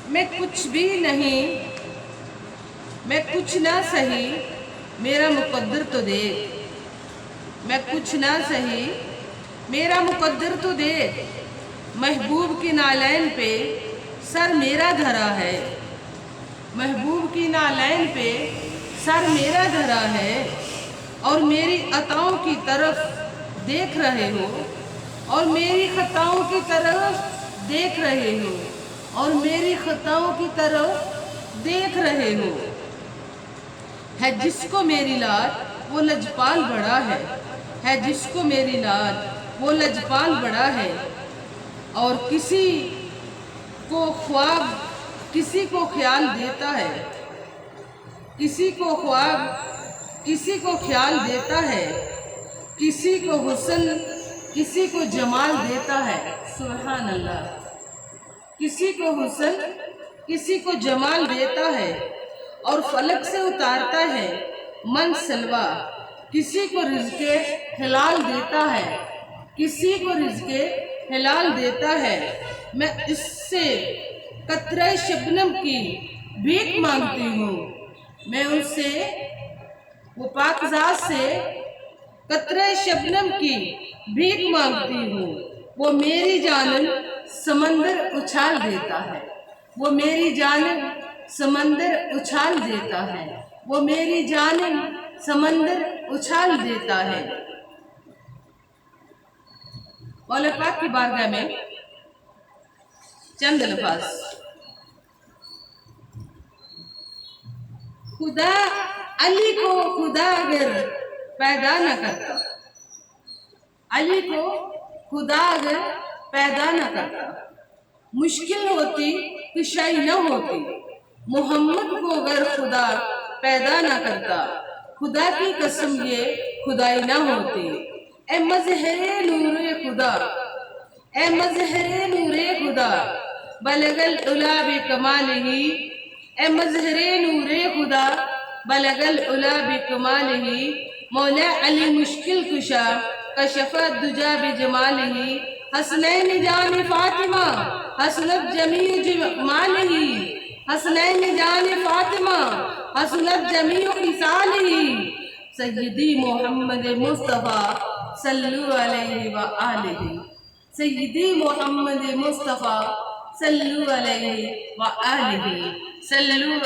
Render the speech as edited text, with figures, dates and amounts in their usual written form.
میں کچھ بھی نہیں، میں کچھ نہ سہی، میرا مقدر تو دیکھ، میں کچھ نہ سہی، میرا مقدر تو دیکھ، محبوب کی نالین پہ سر میرا دھرا ہے، محبوب کی نالین پہ سر میرا دھرا ہے، اور میری عطاؤں کی طرف دیکھ رہے ہو، اور میری خطاؤں کی طرف دیکھ رہے ہو، اور میری خطاؤں کی طرف دیکھ رہے ہو۔ ہے جس کو میری لاد وہ لجپال بڑا ہے جس کو میری لاد وہ لجپال بڑا ہے، اور کسی کو خواب کسی کو خیال دیتا ہے، کسی کو خواب کسی کو خیال دیتا ہے، کسی کو حسن کسی کو جمال دیتا ہے، سبحان اللہ، کسی کو حسن کسی کو جمال دیتا ہے، اور فلک سے اتارتا ہے من سلوا، کسی کو رزق حلال دیتا ہے، کسی کو رزق حلال دیتا ہے۔ میں اس سے قطرہ شبنم کی بھیک مانگتی ہوں، میں اس سے وہ پاک ذات سے قطرہ شبنم کی بھیک مانگتی ہوں، وہ میری جانب سمندر اچھال دیتا ہے، وہ میری جانب سمندر اچھال دیتا ہے، وہ میری جانب سمندر اچھال دیتا ہے۔ مولا پاک کی بارگاہ میں چند الفاظ۔ خدا علی کو خدا اگر پیدا نہ کرتا، علی کو خدا اگر پیدا نہ کرتا، مشکل ہوتی کشائی نہ ہوتی، محمد کو اگر خدا پیدا نہ کرتا، خدا کی قسم یہ خدائی نہ ہوتی۔ اے مظہر نور خدا، اے مظہر نور خدا، بلغ العلا بکمالہ، اے مظہر نور خدا بلغ العلا بکمالہ، مولا علی مشکل کشا کشف الدجا بجمالہ، حسنین جان فاطمہ حسنت جمیع جمالہ، حسنین جان فاطمہ حسنت جمیع خصالہ، سیدی محمد مصطفیٰ صلو علیہ وآلہ، سیدی محمد مصطفیٰ صلو علیہ وآلہ، صلو